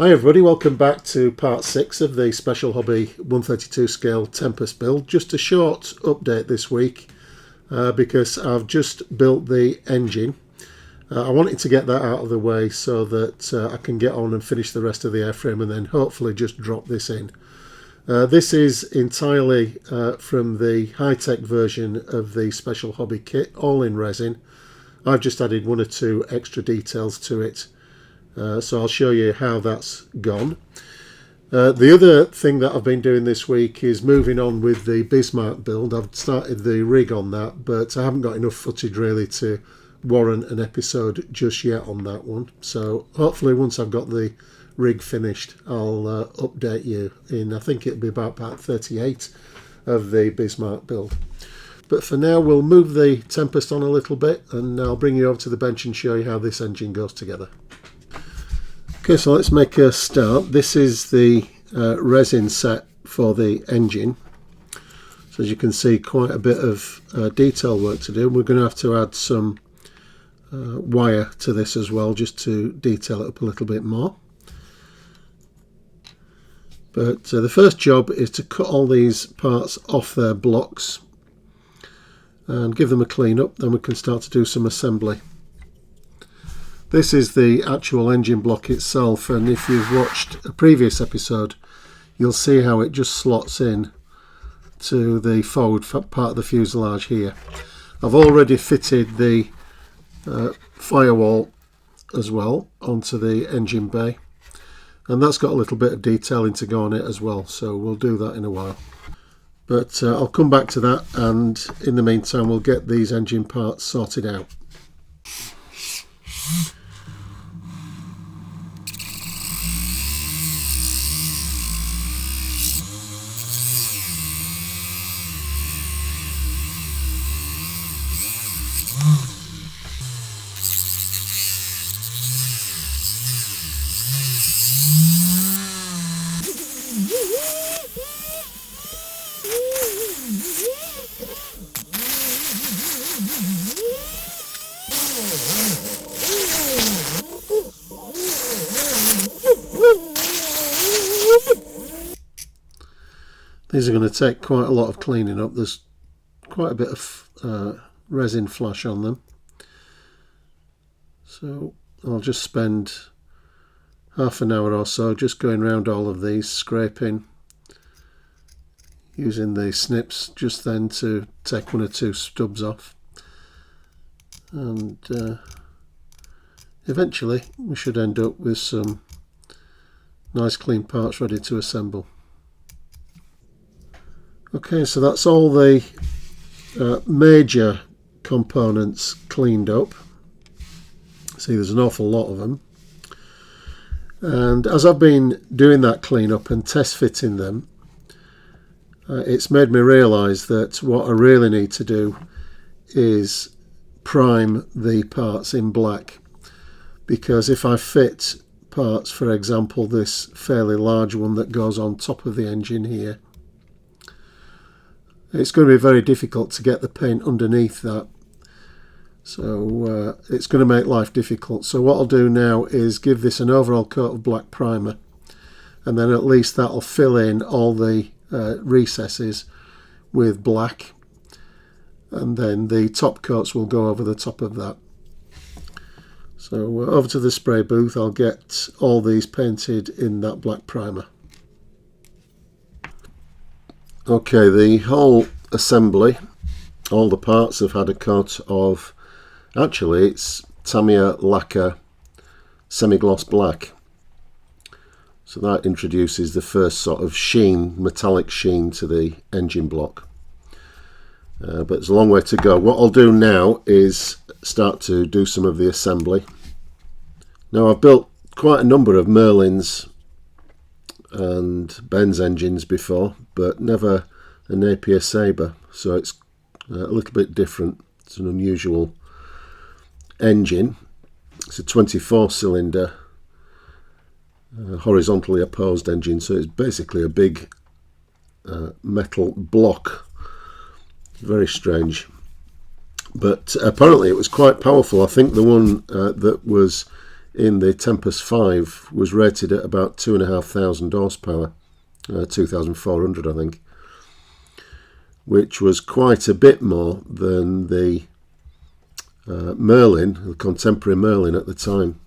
Hi everybody, welcome back to part 6 of the Special Hobby 132 scale Tempest build. Just a short update this week because I've just built the engine. I wanted to get that out of the way so that I can get on and finish the rest of the airframe and then hopefully just drop this in. This is entirely from the high-tech version of the Special Hobby kit, all in resin. I've just added one or two extra details to it. So I'll show you how that's gone. The other thing that I've been doing this week is moving on with the Bismarck build. I've started the rig on that, but I haven't got enough footage really to warrant an episode just yet on that one. So hopefully once I've got the rig finished, I'll update you in, I think it'll be about part 38 of the Bismarck build. But for now, we'll move the Tempest on a little bit and I'll bring you over to the bench and show you how this engine goes together. Okay, so let's make a start. This is the resin set for the engine. So as you can see, quite a bit of detail work to do. We're going to have to add some wire to this as well, just to detail it up a little bit more. But the first job is to cut all these parts off their blocks and give them a clean up. Then we can start to do some assembly. This is the actual engine block itself, and if you've watched a previous episode, you'll see how it just slots in to the forward part of the fuselage here. I've already fitted the firewall as well onto the engine bay, and that's got a little bit of detailing to go on it as well, so we'll do that in a while. But I'll come back to that, and in the meantime we'll get these engine parts sorted out. These are going to take quite a lot of cleaning up. There's quite a bit of resin flash on them. So I'll just spend half an hour or so just going around all of these, scraping, using the snips just then to take one or two stubs off. And eventually we should end up with some nice clean parts ready to assemble. Okay, so that's all the major components cleaned up. See, there's an awful lot of them. And as I've been doing that cleanup and test fitting them, it's made me realise that what I really need to do is prime the parts in black. Because if I fit parts, for example, this fairly large one that goes on top of the engine here, it's going to be very difficult to get the paint underneath that, so it's going to make life difficult. So what I'll do now is give this an overall coat of black primer, and then at least that'll fill in all the recesses with black, and then the top coats will go over the top of that. So over to the spray booth, I'll get all these painted in that black primer. Okay, the whole assembly, all the parts have had a coat of, actually it's Napier Lacquer semi-gloss black. So that introduces the first sort of sheen, metallic sheen to the engine block. But there's a long way to go. What I'll do now is start to do some of the assembly. Now I've built quite a number of Merlins and Benz engines before, but never a Napier Sabre, so it's a little bit different. It's an unusual engine. It's a 24-cylinder horizontally opposed engine, so it's basically a big metal block. Very strange, but apparently it was quite powerful. I think the one that was in the Tempest 5 was rated at about 2,500 horsepower, 2,400 I think, which was quite a bit more than the Merlin, the contemporary Merlin at the time.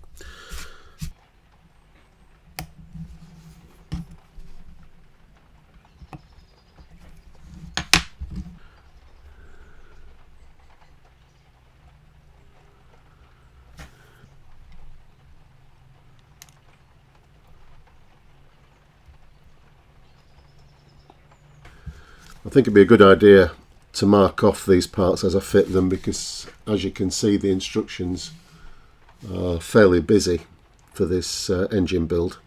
I think it'd be a good idea to mark off these parts as I fit them, because as you can see the instructions are fairly busy for this engine build.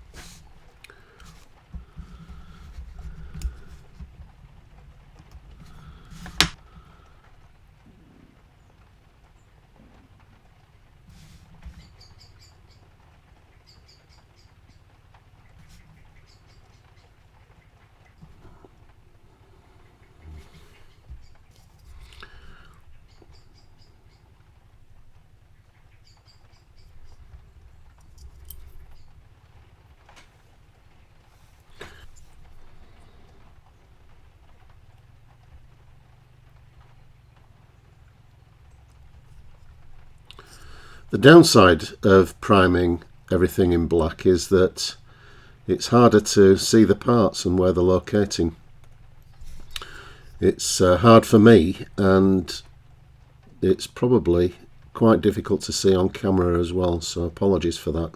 The downside of priming everything in black is that it's harder to see the parts and where they're locating. It's hard for me, and it's probably quite difficult to see on camera as well, so apologies for that.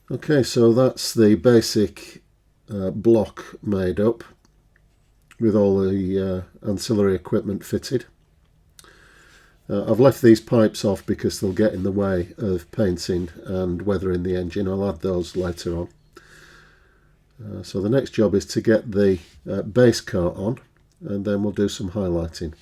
Okay, so that's the basic block made up with all the ancillary equipment fitted. I've left these pipes off because they'll get in the way of painting and weathering the engine. I'll add those later on. So the next job is to get the base coat on, and then we'll do some highlighting.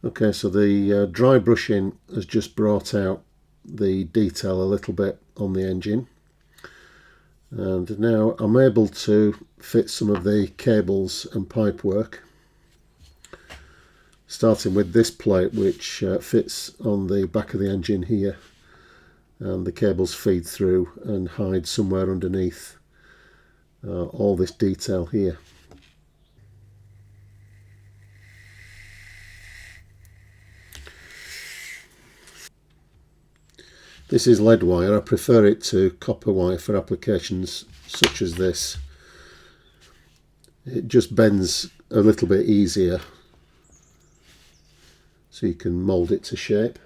Okay, so the dry brushing has just brought out the detail a little bit on the engine, and now I'm able to fit some of the cables and pipe work, starting with this plate which fits on the back of the engine here, and the cables feed through and hide somewhere underneath all this detail here. This is lead wire. I prefer it to copper wire for applications such as this. It just bends a little bit easier, so you can mould it to shape.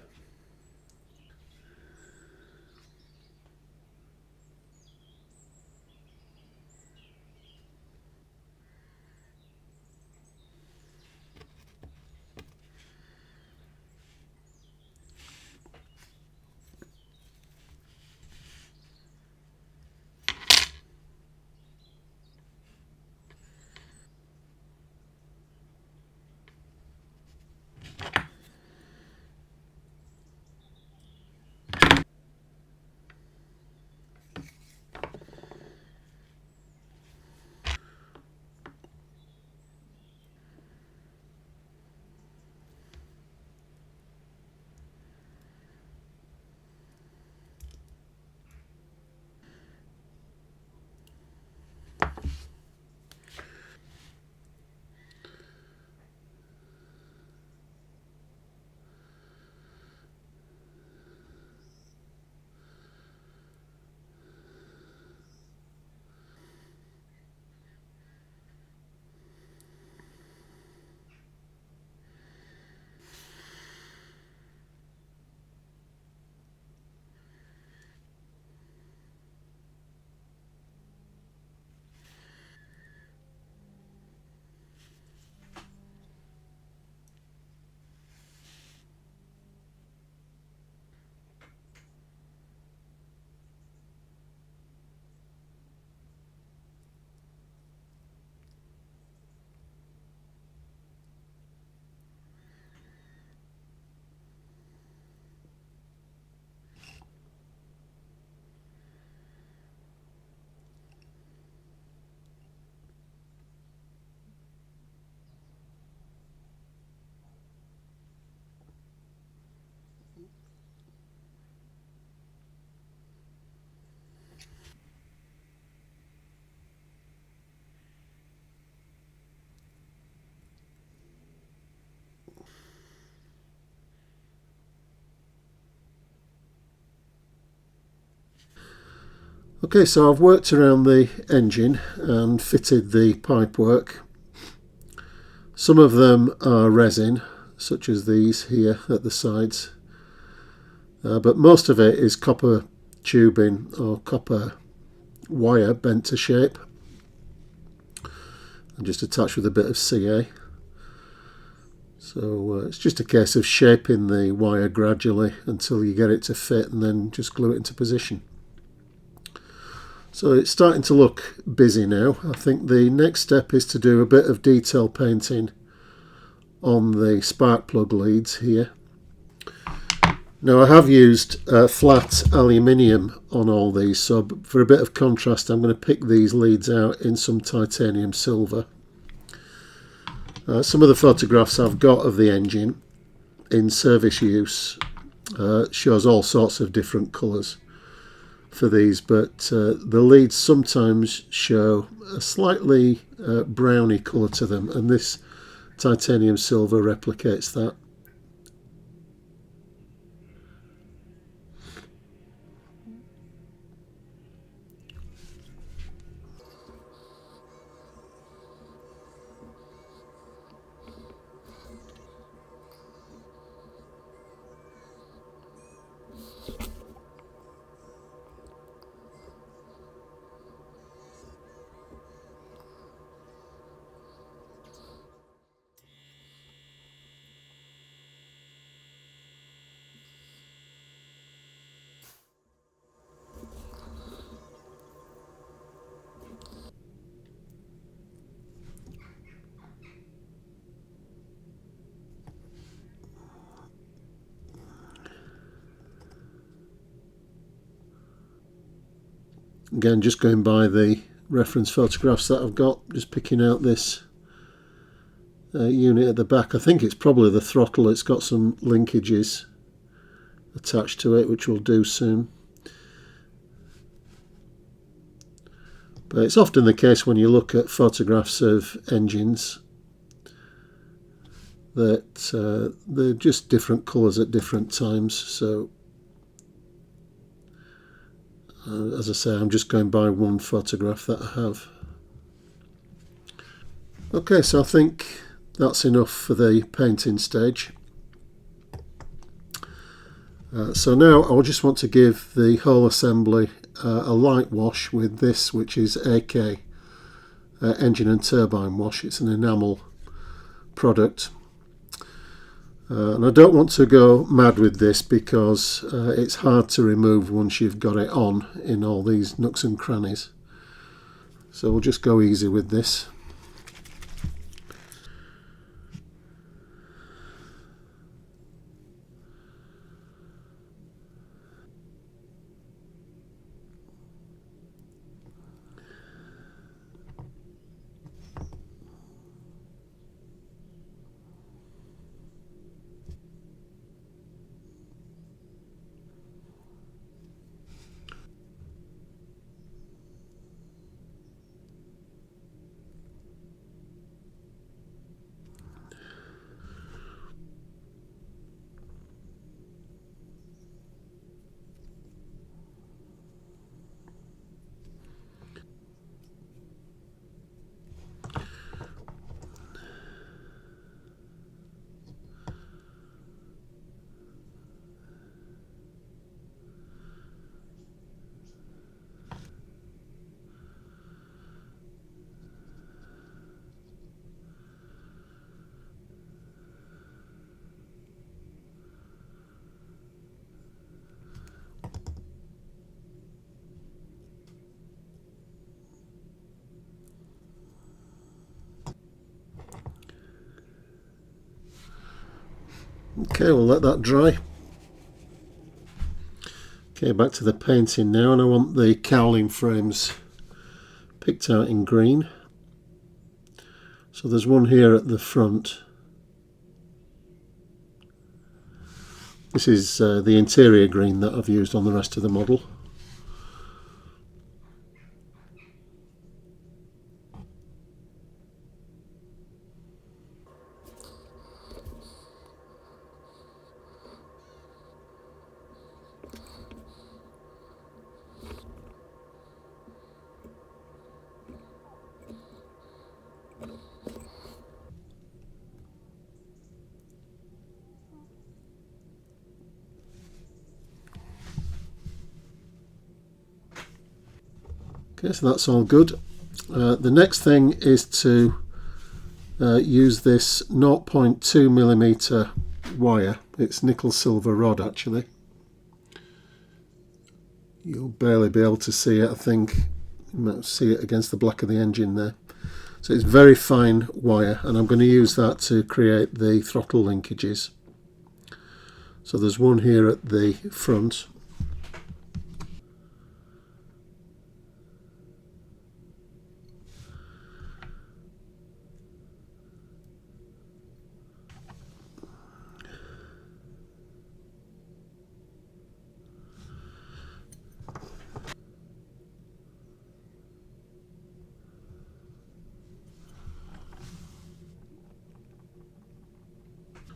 Okay, so I've worked around the engine and fitted the pipework. Some of them are resin, such as these here at the sides, but most of it is copper tubing or copper wire bent to shape and just attached with a bit of CA. So it's just a case of shaping the wire gradually until you get it to fit and then just glue it into position. So it's starting to look busy now. I think the next step is to do a bit of detail painting on the spark plug leads here. Now I have used flat aluminium on all these, so for a bit of contrast I'm going to pick these leads out in some titanium silver. Some of the photographs I've got of the engine in service use shows all sorts of different colours for these, but the leads sometimes show a slightly browny colour to them, and this titanium silver replicates that. Again, just going by the reference photographs that I've got, just picking out this unit at the back. I think it's probably the throttle. It's got some linkages attached to it, which we'll do soon. But it's often the case when you look at photographs of engines that they're just different colours at different times. So as I say, I'm just going by one photograph that I have. Okay, so I think that's enough for the painting stage. So now I just want to give the whole assembly a light wash with this, which is AK engine and turbine wash. It's an enamel product. And I don't want to go mad with this because it's hard to remove once you've got it on in all these nooks and crannies. So we'll just go easy with this. Okay, we'll let that dry. Okay, back to the painting now, and I want the cowling frames picked out in green. So there's one here at the front. This is the interior green that I've used on the rest of the model. Okay, so that's all good. The next thing is to use this 0.2mm wire. It's nickel silver rod actually. You'll barely be able to see it, I think. You might see it against the black of the engine there. So it's very fine wire, and I'm going to use that to create the throttle linkages. So there's one here at the front.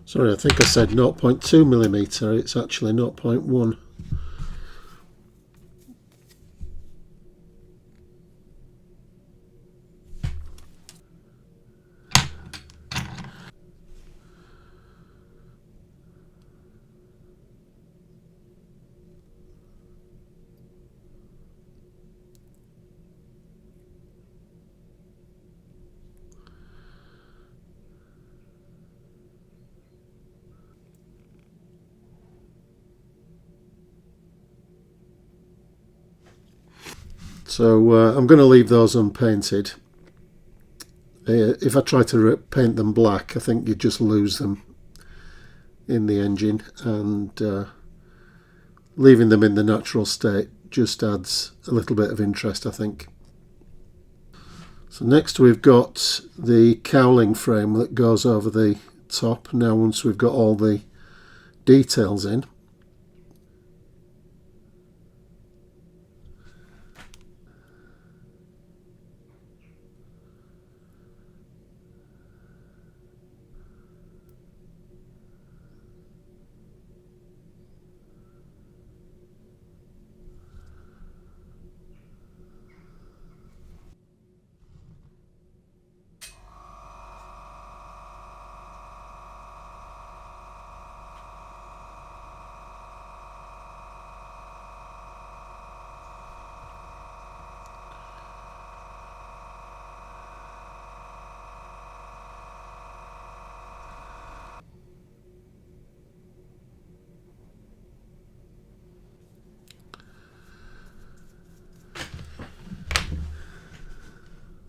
Sorry, I think I said 0.2mm, it's actually 0.1. So I'm going to leave those unpainted. If I try to paint them black, I think you just lose them in the engine, and leaving them in the natural state just adds a little bit of interest, I think. So next we've got the cowling frame that goes over the top. Now once we've got all the details in,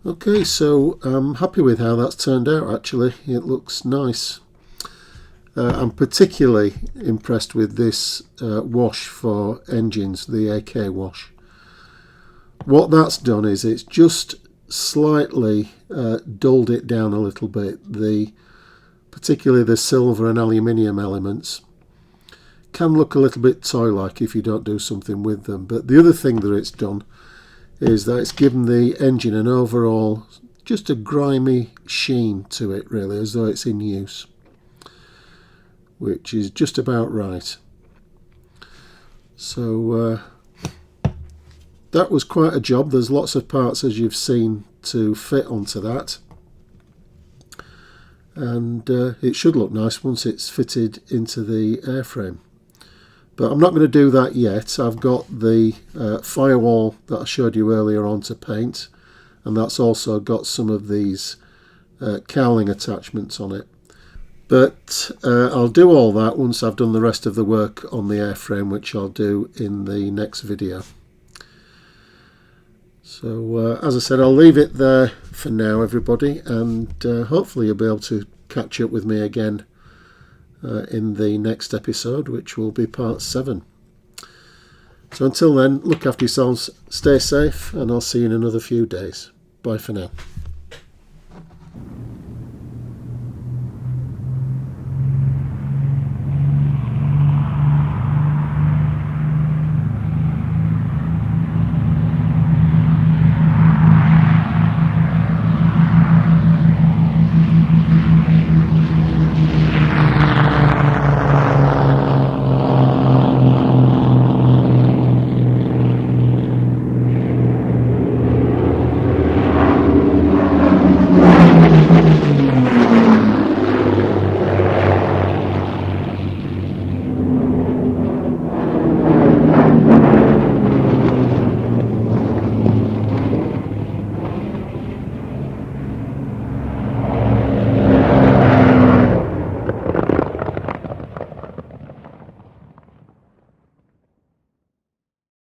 okay, so I'm happy with how that's turned out actually. It looks nice. I'm particularly impressed with this wash for engines, the AK wash. What that's done is it's just slightly dulled it down a little bit. Particularly the silver and aluminium elements can look a little bit toy-like if you don't do something with them. But the other thing that it's done is that it's given the engine an overall, just a grimy sheen to it really, as though it's in use, which is just about right. So that was quite a job. There's lots of parts, as you've seen, to fit onto that, and it should look nice once it's fitted into the airframe. But I'm not going to do that yet. I've got the firewall that I showed you earlier on to paint, and that's also got some of these cowling attachments on it. But I'll do all that once I've done the rest of the work on the airframe, which I'll do in the next video. So as I said, I'll leave it there for now, everybody, and hopefully you'll be able to catch up with me again in the next episode, which will be part 7. So until then, look after yourselves, stay safe, and I'll see you in another few days. Bye for now.